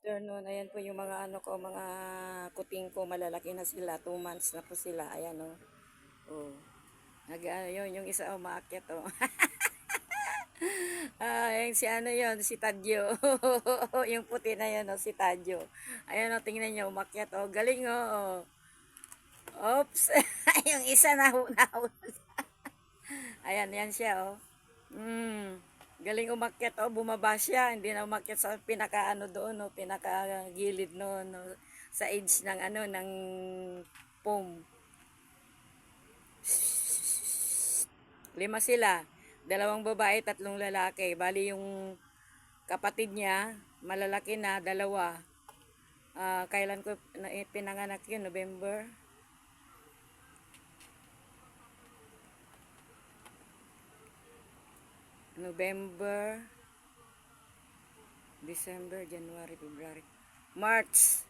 afternoon. Ayan po yung mga ano ko, mga kuting ko, malalaki na sila. 2 months na po sila. Ayan o. Oh. Yun, yung isa umaakyat o. Yung si ano yun, si Tadyo. Yung puti na yun o, si Tadyo. Ayan o, tingnan nyo, umakyat o. Galing o. Oops. Yung isa na Ayan, yan siya o. Galing umakyat o, bumaba siya, hindi na umakyat sa pinaka doon o, pinaka gilid noon no, sa edge ng ng foam. 5 sila, 2 babae, 3 lalaki. Bali yung kapatid niya, malalaki na, 2. Kailan ko pinanganak yun? November, December, January, February, March,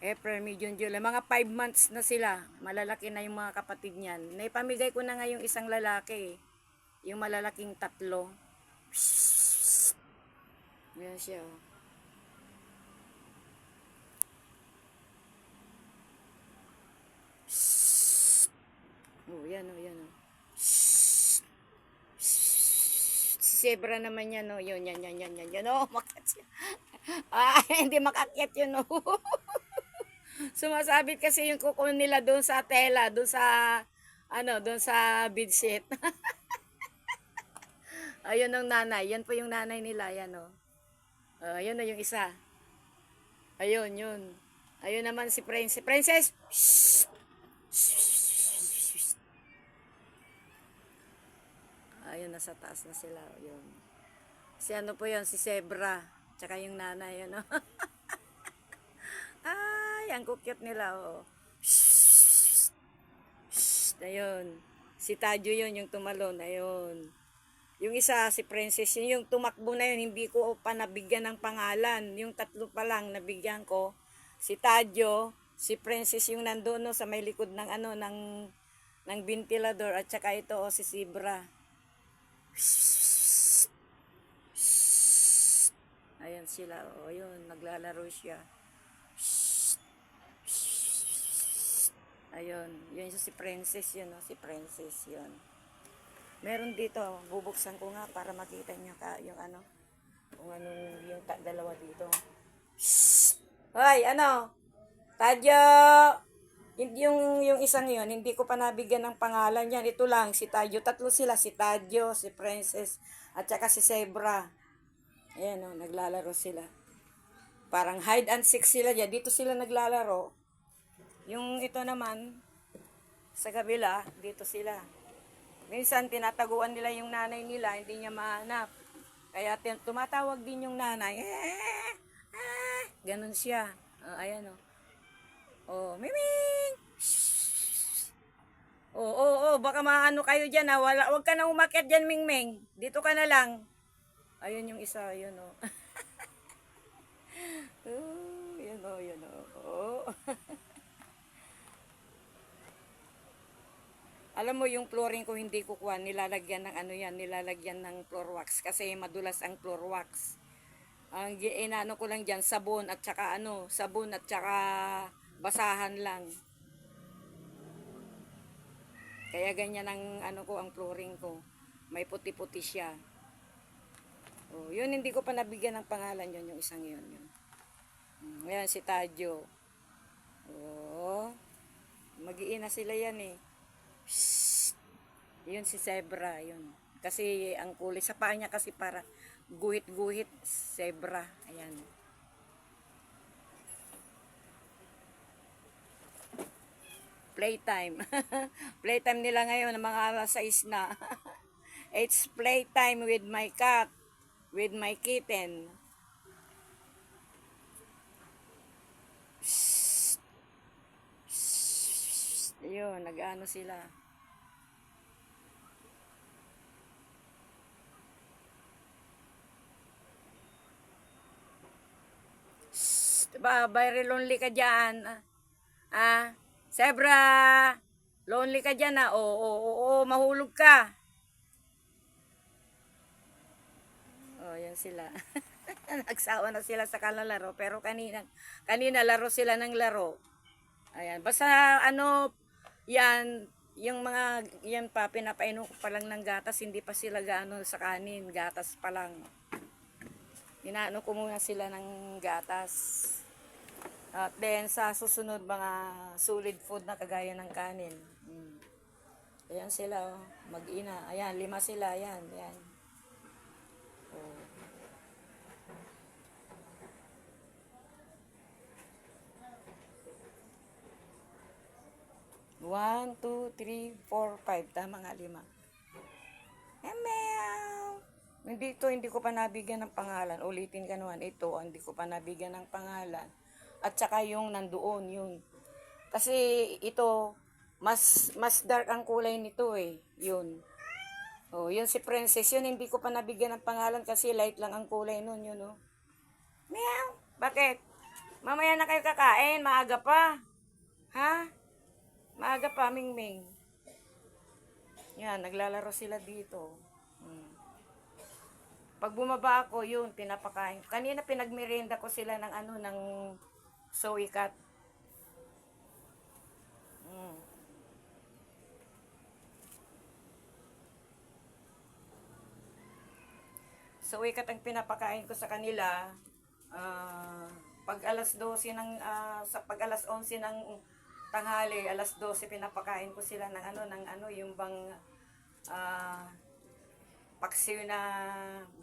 April, May, June, July. Mga 5 months na sila. Malalaki na yung mga kapatid niyan. Naipamigay ko na nga yung isang lalaki. Yung malalaking 3. Yan siya. Oh, yan o, yan o. Zebra naman yan, no? Yun, yan. Oh, makat siya. Hindi makakyat yun, no? Sumasabit kasi yung kuko nila doon sa tela, doon sa bedsheet. Ayun ang nanay. Yan po yung nanay nila, yan, no? Ayun na yung isa. Ayun, yun. Ayun naman si Princess. Princess! Ayun, nasa taas na sila. Ayun. Si ano po yun, si Zebra. Tsaka yung nanay, ano. Ay, ang cute nila, oh. Ayun. Si Tadyo yun, yung tumalon. Ayun. Yung isa, si Princess, yun, yung tumakbo na yun, hindi ko pa nabigyan ng pangalan. Yung 3 pa lang nabigyan ko. Si Tadyo, si Princess yung nandoon no, sa may likod ng ng ventilador, at saka ito si Zebra. Ayan sila, oh, yun, naglalaro siya. Ayun, yun si Princess, yun, oh, si Princess, yun. Meron dito, bubuksan ko nga para makita niyo yung kung anong yung dalawa dito. Hoy, Tadyo! Yung isang yun, hindi ko pa nabigyan ng pangalan yan. Ito lang, si Tadyo. 3 sila, si Tadyo, si Princess, at saka si Zebra. Ayan o, naglalaro sila. Parang hide and seek sila dyan. Dito sila naglalaro. Yung ito naman, sa kabila, dito sila. Minsan, tinataguan nila yung nanay nila, hindi niya mahanap. Kaya tumatawag din yung nanay. Ganon siya. Ayan o. Oh, Miming! Baka maano kayo dyan ha. Wag ka na umakyat dyan, Mingming. Dito ka na lang. Ayun yung isa, ayun o. Yun o. Alam mo yung flooring ko hindi kukuha, nilalagyan ng nilalagyan ng floor wax kasi madulas ang floor wax. Ang inaano ko lang diyan sabon at saka basahan lang. Kaya ganyan ang ang flooring ko. May puti-puti siya. Oh, yun hindi ko pa nabigyan ng pangalan yung isang yun. Ayan si Tadyo. Oh. Mag-iina sila yan eh. Yun si Zebra, yun. Kasi ang kulay sa paa niya kasi para guhit-guhit, Zebra. Ayan. Playtime. Playtime nila ngayon, mga alas 6 na. It's playtime with my cat, with my kitten. Ayun, nag-ano sila. Very lonely ka dyan. Zebra, lonely ka dyan ah. Oo, mahulog ka. Oh, yan sila. Nagsawa na sila sa kalalaro, pero kanina laro sila ng laro. Ayan, basta ano, yan, yung mga, yan pa, pinapainom ko pa lang ng gatas, hindi pa sila gaano sa kanin, gatas pa lang. Inaano ko muna sila ng gatas. At then, sa susunod, mga solid food na kagaya ng kanin. Ayan sila, oh, mag-ina. Ayan, 5 sila, ayan, ayan. Oh. 1, 2, 3, 4, 5. Tama nga, 5. Meow! Hindi ko pa nabigyan ng pangalan. Ulitin ka naman. Ito, hindi ko pa nabigyan ng pangalan. At saka yung nandoon, yun. Kasi ito, mas dark ang kulay nito eh. Yun. Oh, yun si Princess. Yun, hindi ko pa nabigyan ng pangalan kasi light lang ang kulay nun. Yun, oh. Meow! Bakit? Mamaya na kayo kakain. Maaga pa. Ha? Maaga pa, Mingming. Yan, naglalaro sila dito. Pag bumaba ako, yun, pinapakain. Kanina pinagmerienda ko sila ng ano, ng Soikat. Soikat ang pinapakain ko sa kanila. Pag alas 12 ng, pag alas 11 ng tanghali, alas 12 pinapakain ko sila ng ano, yung bang paksiw na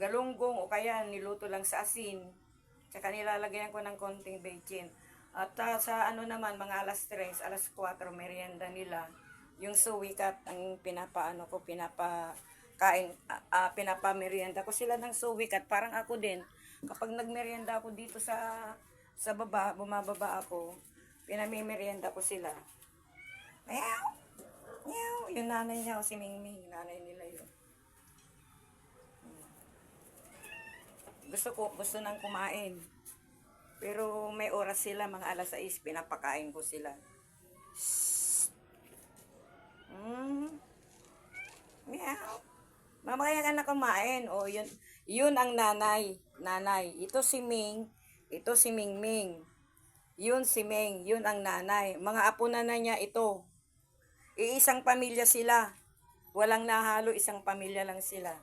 galunggong o kaya niluto lang sa asin. Tsaka nilalagyan ko ng konting bechin. At sa ano naman, mga alas 3, alas 4, merienda nila. Yung suwikat ang pinapaano ko, pinapamerienda ko sila ng suwikat. Parang ako din, kapag nagmerienda ako dito sa baba, bumababa ako, pinamimerienda ko sila. Meow! Meow! Yung nanay niya o si Mingming, nanay nila yun. Gusto nang kumain. Pero may oras sila, mga alas 6, pinapakain ko sila. Meow! Mamaya ka na kumain. O, yun ang nanay. Nanay. Ito si Ming. Ito si Mingming. Yun si Ming. Yun ang nanay. Mga apo na niya ito. Iisang pamilya sila. Walang nahalo, isang pamilya lang sila.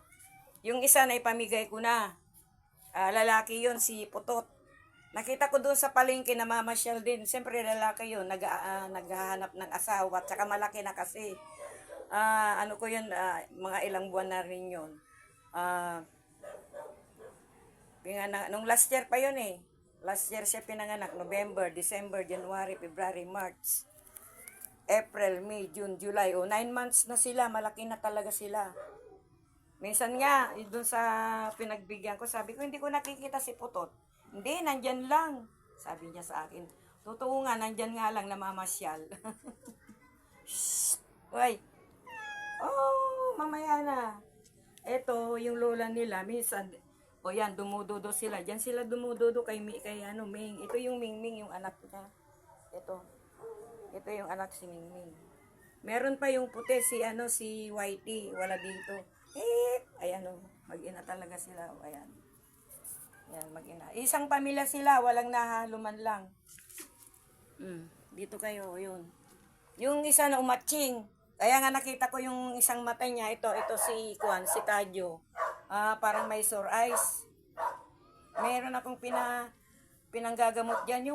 Yung isa na ipamigay ko na. Lalaki yun, si Putot. Nakita ko doon sa palengke na mamasyal din. Siyempre lalaki yun, naghahanap ng asawa. Tsaka malaki na kasi. Ano ko yun, mga ilang buwan na rin yun. Nung last year pa yun eh. Last year siya pinanganak. November, December, January, February, March, April, May, June, July. 9 months na sila. Malaki na talaga sila. Minsan nga, doon sa pinagbigyan ko, sabi ko, hindi ko nakikita si Putot. Hindi, nandyan lang. Sabi niya sa akin, totoo nga, nandyan nga lang, namamasyal. Shhh! Uy! Oh, mamaya na. Ito, yung lola nila, minsan, yan, dumududo sila. Diyan sila dumududo kay Ming. Ito yung Mingming, yung anak niya. Ito yung anak si Mingming. Meron pa yung puti, si Whitey, wala dito. Ayan o, mag-ina talaga sila. Ayan. Ayan, mag-ina. Isang pamilya sila, walang nahaluman lang. Dito kayo, yun. Yung isa na umatching. Kaya nga nakita ko yung isang mata niya. Ito si Tadyo. Parang may sore eyes. Meron akong pinanggagamot dyan.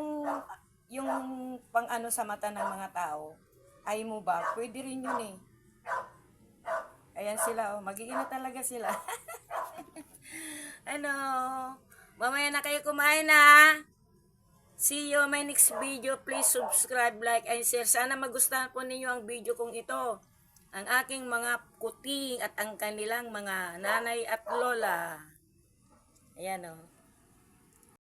Yung pang ano sa mata ng mga tao. Ay mo ba? Pwede rin yun eh. Ayan sila, mag-iina talaga sila. Ano, mamaya na kayo kumain na. See you on my next video. Please subscribe, like, and share. Sana magustuhan po ninyo ang video kong ito. Ang aking mga kuting at ang kanilang mga nanay at lola. Ayan o.